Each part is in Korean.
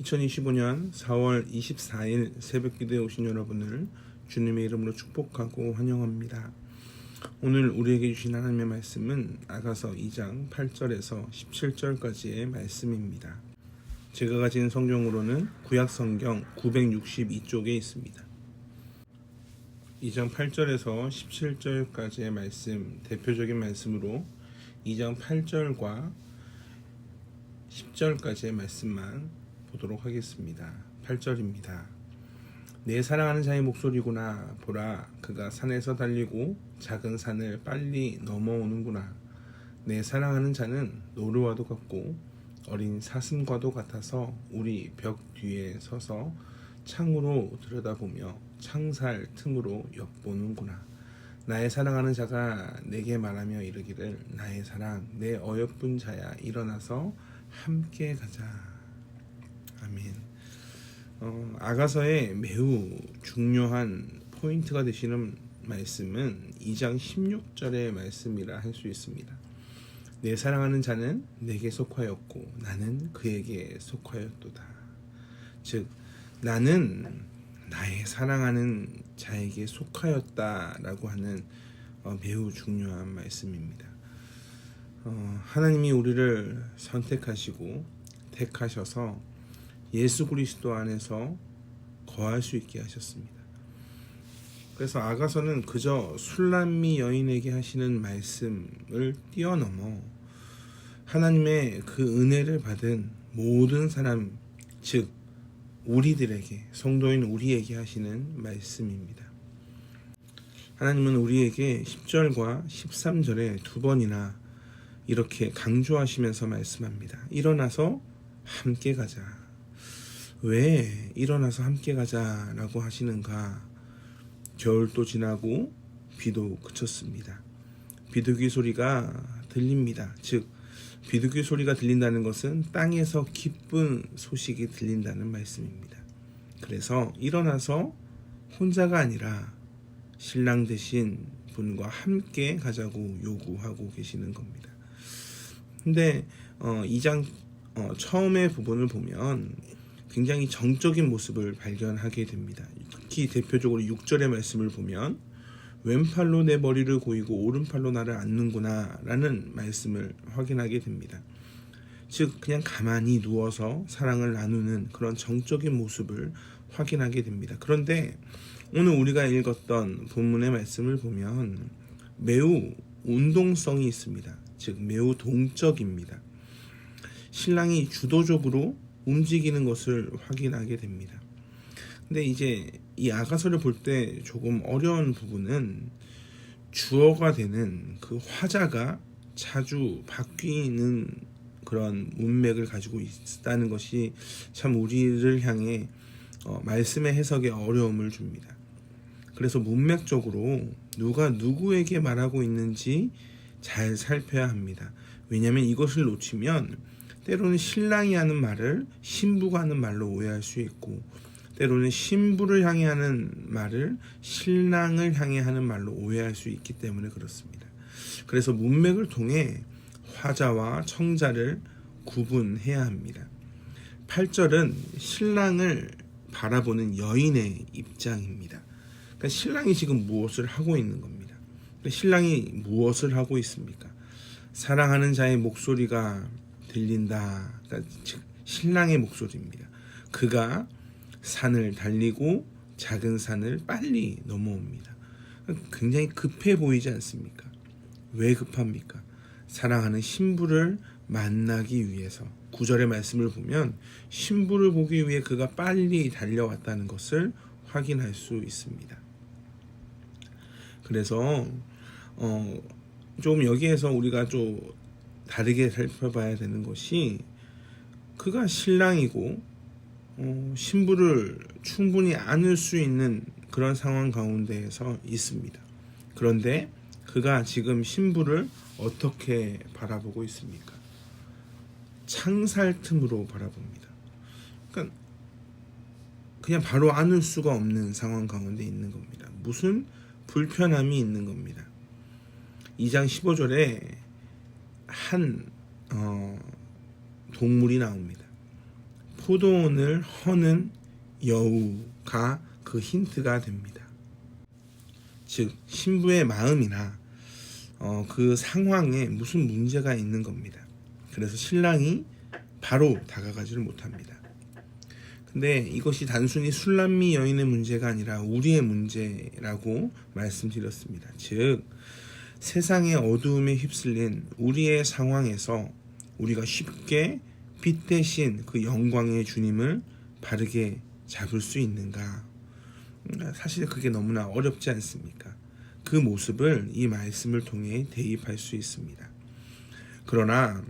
2025년 4월 24일 새벽기도에 오신 여러분을 주님의 이름으로 축복하고 환영합니다. 오늘 우리에게 주신 하나님의 말씀은 아가서 2장 8절에서 17절까지의 말씀입니다. 제가 가진 성경으로는 구약성경 962쪽에 있습니다. 2장 8절에서 17절까지의 말씀, 대표적인 말씀으로 2장 8절과 10절까지의 말씀만 보도록 하겠습니다. 8절입니다. 내 사랑하는 자의 목소리구나. 보라, 그가 산에서 달리고 작은 산을 빨리 넘어오는구나. 내 사랑하는 자는 노루와도 같고 어린 사슴과도 같아서 우리 벽 뒤에 서서 창으로 들여다보며 창살 틈으로 엿보는구나. 나의 사랑하는 자가 내게 말하며 이르기를, 나의 사랑, 내 어여쁜 자야, 일어나서 함께 가자. 아멘. 아가서의 매우 중요한 포인트가 되시는 말씀은 2장 16절의 말씀이라 할 수 있습니다. 내 사랑하는 자는 내게 속하였고 나는 그에게 속하였도다. 즉, 나는 나의 사랑하는 자에게 속하였다라고 하는 매우 중요한 말씀입니다. 하나님이 우리를 선택하시고 택하셔서 예수 그리스도 안에서 거할 수 있게 하셨습니다. 그래서 아가서는 그저 술람미 여인에게 하시는 말씀을 뛰어넘어 하나님의 그 은혜를 받은 모든 사람, 즉 우리들에게, 성도인 우리에게 하시는 말씀입니다. 하나님은 우리에게 10절과 13절에 두 번이나 이렇게 강조하시면서 말씀합니다. 일어나서 함께 가자. 왜 일어나서 함께 가자라고 하시는가? 겨울도 지나고 비도 그쳤습니다. 비둘기 소리가 들립니다. 즉, 비둘기 소리가 들린다는 것은 땅에서 기쁜 소식이 들린다는 말씀입니다. 그래서 일어나서 혼자가 아니라 신랑 되신 분과 함께 가자고 요구하고 계시는 겁니다. 근데 2장 처음의 부분을 보면 굉장히 정적인 모습을 발견하게 됩니다. 특히 대표적으로 6절의 말씀을 보면 왼팔로 내 머리를 고이고 오른팔로 나를 안는구나 라는 말씀을 확인하게 됩니다. 즉, 그냥 가만히 누워서 사랑을 나누는 그런 정적인 모습을 확인하게 됩니다. 그런데 오늘 우리가 읽었던 본문의 말씀을 보면 매우 운동성이 있습니다. 즉, 매우 동적입니다. 신랑이 주도적으로 움직이는 것을 확인하게 됩니다. 근데 이제 이 아가서를 볼 때 조금 어려운 부분은 주어가 되는 그 화자가 자주 바뀌는 그런 문맥을 가지고 있다는 것이 참 우리를 향해 말씀의 해석에 어려움을 줍니다. 그래서 문맥적으로 누가 누구에게 말하고 있는지 잘 살펴야 합니다. 왜냐하면 이것을 놓치면 때로는 신랑이 하는 말을 신부가 하는 말로 오해할 수 있고, 때로는 신부를 향해 하는 말을 신랑을 향해 하는 말로 오해할 수 있기 때문에 그렇습니다. 그래서 문맥을 통해 화자와 청자를 구분해야 합니다. 8절은 신랑을 바라보는 여인의 입장입니다. 그러니까 신랑이 지금 무엇을 하고 있는 겁니다. 그러니까 신랑이 무엇을 하고 있습니까? 사랑하는 자의 목소리가 들린다. 그러니까 즉 신랑의 목소리입니다. 그가 산을 달리고 작은 산을 빨리 넘어옵니다. 굉장히 급해 보이지 않습니까? 왜 급합니까? 사랑하는 신부를 만나기 위해서. 9절의 말씀을 보면 신부를 보기 위해 그가 빨리 달려왔다는 것을 확인할 수 있습니다. 그래서 좀 여기에서 우리가 좀 다르게 살펴봐야 되는 것이, 그가 신랑이고 신부를 충분히 안을 수 있는 그런 상황 가운데에서 있습니다. 그런데 그가 지금 신부를 어떻게 바라보고 있습니까? 창살 틈으로 바라봅니다. 그러니까 그냥 바로 안을 수가 없는 상황 가운데 있는 겁니다. 무슨 불편함이 있는 겁니다. 2장 15절에 한 동물이 나옵니다. 포도원을 허는 여우가 그 힌트가 됩니다. 즉 신부의 마음이나 그 상황에 무슨 문제가 있는 겁니다. 그래서 신랑이 바로 다가가지를 못합니다. 근데 이것이 단순히 술람미 여인의 문제가 아니라 우리의 문제라고 말씀드렸습니다. 즉 세상의 어두움에 휩쓸린 우리의 상황에서 우리가 쉽게 빛 대신 그 영광의 주님을 바르게 잡을 수 있는가? 사실 그게 너무나 어렵지 않습니까? 그 모습을 이 말씀을 통해 대입할 수 있습니다. 그러나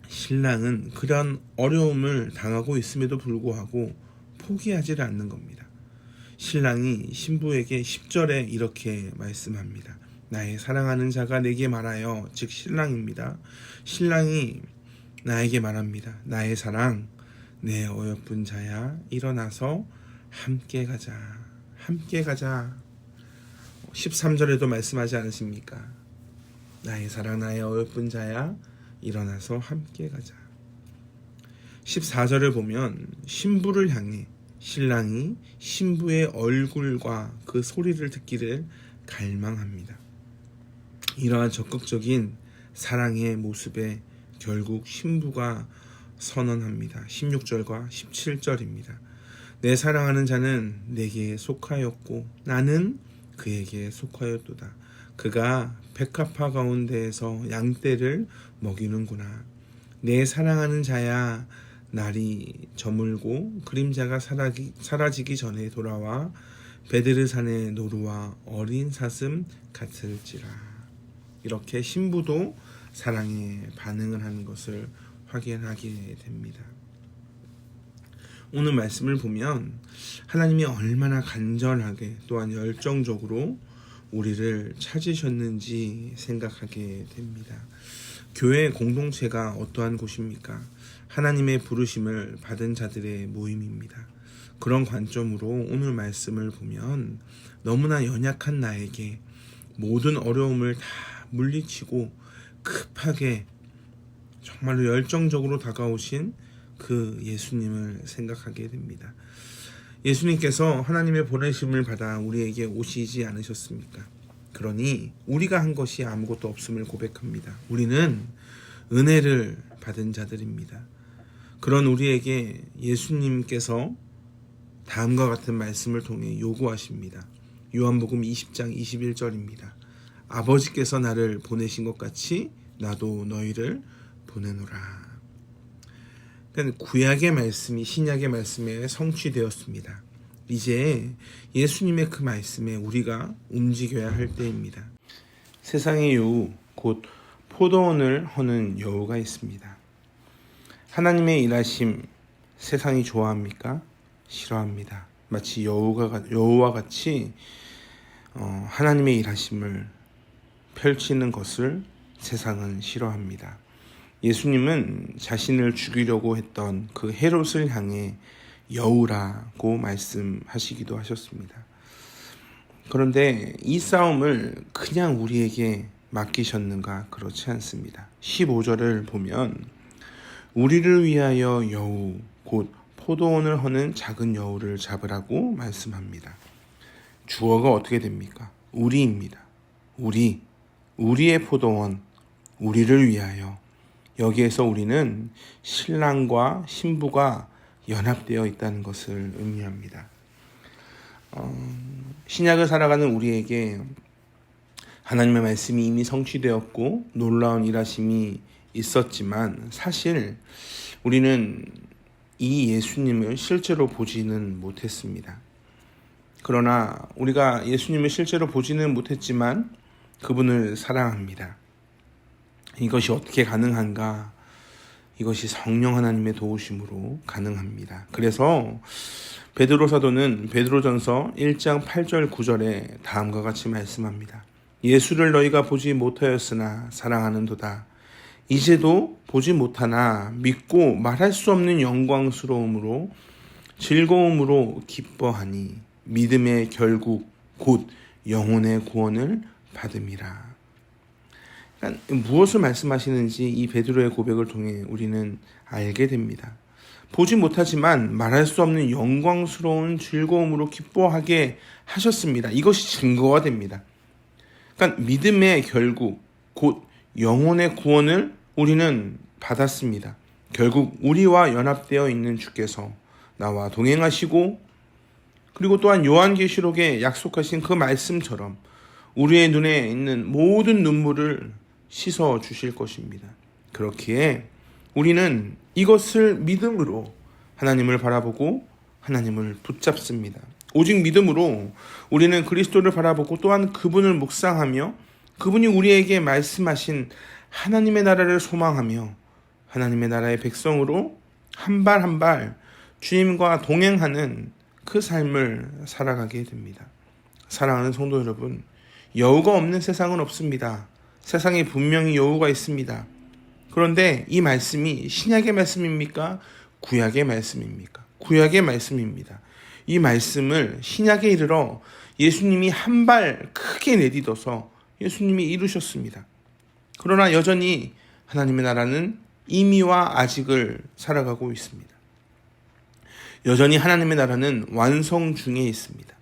신랑은 그런 어려움을 당하고 있음에도 불구하고 포기하지 않는 겁니다. 신랑이 신부에게 10절에 이렇게 말씀합니다. 나의 사랑하는 자가 내게 말하여, 즉 신랑입니다. 신랑이 나에게 말합니다. 나의 사랑, 내 어여쁜 자야, 일어나서 함께 가자. 함께 가자. 13절에도 말씀하지 않으십니까? 나의 사랑, 나의 어여쁜 자야, 일어나서 함께 가자. 14절을 보면 신부를 향해 신랑이 신부의 얼굴과 그 소리를 듣기를 갈망합니다. 이러한 적극적인 사랑의 모습에 결국 신부가 선언합니다. 16절과 17절입니다. 내 사랑하는 자는 내게 속하였고 나는 그에게 속하였도다. 그가 백합화 가운데에서 양떼를 먹이는구나. 내 사랑하는 자야, 날이 저물고 그림자가 사라지기 전에 돌아와 베드르산의 노루와 어린 사슴 같을지라. 이렇게 신부도 사랑에 반응을 하는 것을 확인하게 됩니다. 오늘 말씀을 보면 하나님이 얼마나 간절하게 또한 열정적으로 우리를 찾으셨는지 생각하게 됩니다. 교회 공동체가 어떠한 곳입니까? 하나님의 부르심을 받은 자들의 모임입니다. 그런 관점으로 오늘 말씀을 보면 너무나 연약한 나에게 모든 어려움을 다 물리치고 급하게 정말로 열정적으로 다가오신 그 예수님을 생각하게 됩니다. 예수님께서 하나님의 보내심을 받아 우리에게 오시지 않으셨습니까? 그러니 우리가 한 것이 아무것도 없음을 고백합니다. 우리는 은혜를 받은 자들입니다. 그런 우리에게 예수님께서 다음과 같은 말씀을 통해 요구하십니다. 요한복음 20장 21절입니다. 아버지께서 나를 보내신 것 같이 나도 너희를 보내노라. 그러니까 구약의 말씀이 신약의 말씀에 성취되었습니다. 이제 예수님의 그 말씀에 우리가 움직여야 할 때입니다. 세상의 여우, 곧 포도원을 허는 여우가 있습니다. 하나님의 일하심 세상이 좋아합니까? 싫어합니다. 마치 여우와 같이 하나님의 일하심을 펼치는 것을 세상은 싫어합니다. 예수님은 자신을 죽이려고 했던 그 헤롯을 향해 여우라고 말씀하시기도 하셨습니다. 그런데 이 싸움을 그냥 우리에게 맡기셨는가? 그렇지 않습니다. 15절을 보면 우리를 위하여 여우, 곧 포도원을 허는 작은 여우를 잡으라고 말씀합니다. 주어가 어떻게 됩니까? 우리입니다. 우리의 포도원, 우리를 위하여. 여기에서 우리는 신랑과 신부가 연합되어 있다는 것을 의미합니다. 신약을 살아가는 우리에게 하나님의 말씀이 이미 성취되었고 놀라운 일하심이 있었지만 사실 우리는 이 예수님을 실제로 보지는 못했습니다. 그러나 우리가 예수님을 실제로 보지는 못했지만 그분을 사랑합니다. 이것이 어떻게 가능한가? 이것이 성령 하나님의 도우심으로 가능합니다. 그래서 베드로 사도는 베드로전서 1장 8절 9절에 다음과 같이 말씀합니다. 예수를 너희가 보지 못하였으나 사랑하는도다. 이제도 보지 못하나 믿고 말할 수 없는 영광스러움으로 즐거움으로 기뻐하니 믿음의 결국 곧 영혼의 구원을 받음이라. 그러니까 무엇을 말씀하시는지 이 베드로의 고백을 통해 우리는 알게 됩니다. 보지 못하지만 말할 수 없는 영광스러운 즐거움으로 기뻐하게 하셨습니다. 이것이 증거가 됩니다. 그러니까 믿음의 결국 곧 영혼의 구원을 우리는 받았습니다. 결국 우리와 연합되어 있는 주께서 나와 동행하시고 그리고 또한 요한계시록에 약속하신 그 말씀처럼 우리의 눈에 있는 모든 눈물을 씻어 주실 것입니다. 그렇기에 우리는 이것을 믿음으로 하나님을 바라보고 하나님을 붙잡습니다. 오직 믿음으로 우리는 그리스도를 바라보고 또한 그분을 묵상하며 그분이 우리에게 말씀하신 하나님의 나라를 소망하며 하나님의 나라의 백성으로 한 발 한 발 주님과 동행하는 그 삶을 살아가게 됩니다. 사랑하는 성도 여러분, 여우가 없는 세상은 없습니다. 세상에 분명히 여우가 있습니다. 그런데 이 말씀이 신약의 말씀입니까? 구약의 말씀입니까? 구약의 말씀입니다. 이 말씀을 신약에 이르러 예수님이 한 발 크게 내딛어서 예수님이 이루셨습니다. 그러나 여전히 하나님의 나라는 이미와 아직을 살아가고 있습니다. 여전히 하나님의 나라는 완성 중에 있습니다.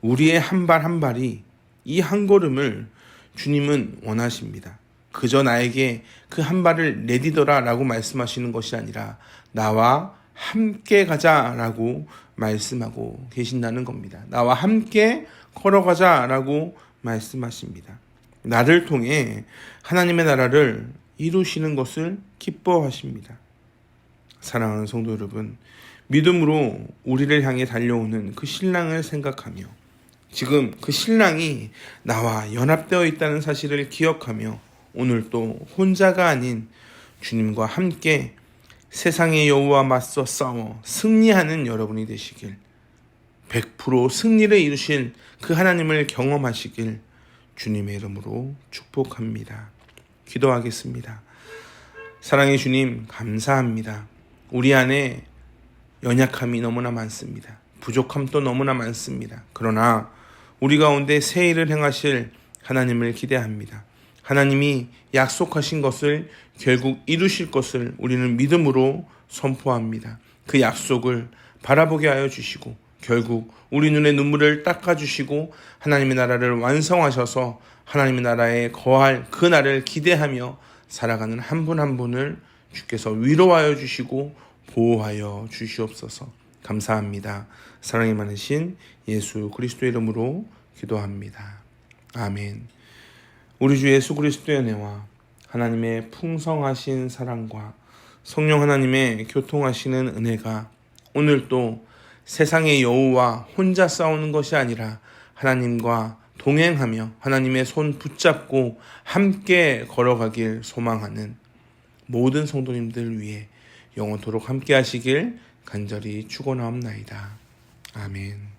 우리의 한 발 한 발이 이 한 걸음을 주님은 원하십니다. 그저 나에게 그 한 발을 내디더라 라고 말씀하시는 것이 아니라 나와 함께 가자라고 말씀하고 계신다는 겁니다. 나와 함께 걸어가자라고 말씀하십니다. 나를 통해 하나님의 나라를 이루시는 것을 기뻐하십니다. 사랑하는 성도 여러분, 믿음으로 우리를 향해 달려오는 그 신랑을 생각하며 지금 그 신랑이 나와 연합되어 있다는 사실을 기억하며 오늘 또 혼자가 아닌 주님과 함께 세상의 여우와 맞서 싸워 승리하는 여러분이 되시길, 100% 승리를 이루신 그 하나님을 경험하시길 주님의 이름으로 축복합니다. 기도하겠습니다. 사랑의 주님, 감사합니다. 우리 안에 연약함이 너무나 많습니다. 부족함도 너무나 많습니다. 그러나 우리 가운데 새 일을 행하실 하나님을 기대합니다. 하나님이 약속하신 것을 결국 이루실 것을 우리는 믿음으로 선포합니다. 그 약속을 바라보게 하여 주시고 결국 우리 눈의 눈물을 닦아주시고 하나님의 나라를 완성하셔서 하나님의 나라에 거할 그 날을 기대하며 살아가는 한 분 한 분을 주께서 위로하여 주시고 보호하여 주시옵소서. 감사합니다. 사랑이 많으신 예수 그리스도의 이름으로 기도합니다. 아멘. 우리 주 예수 그리스도의 은혜와 하나님의 풍성하신 사랑과 성령 하나님의 교통하시는 은혜가 오늘도 세상의 여우와 혼자 싸우는 것이 아니라 하나님과 동행하며 하나님의 손 붙잡고 함께 걸어가길 소망하는 모든 성도님들 위해 영원토록 함께 하시길 간절히 축원하옵나이다. 아멘.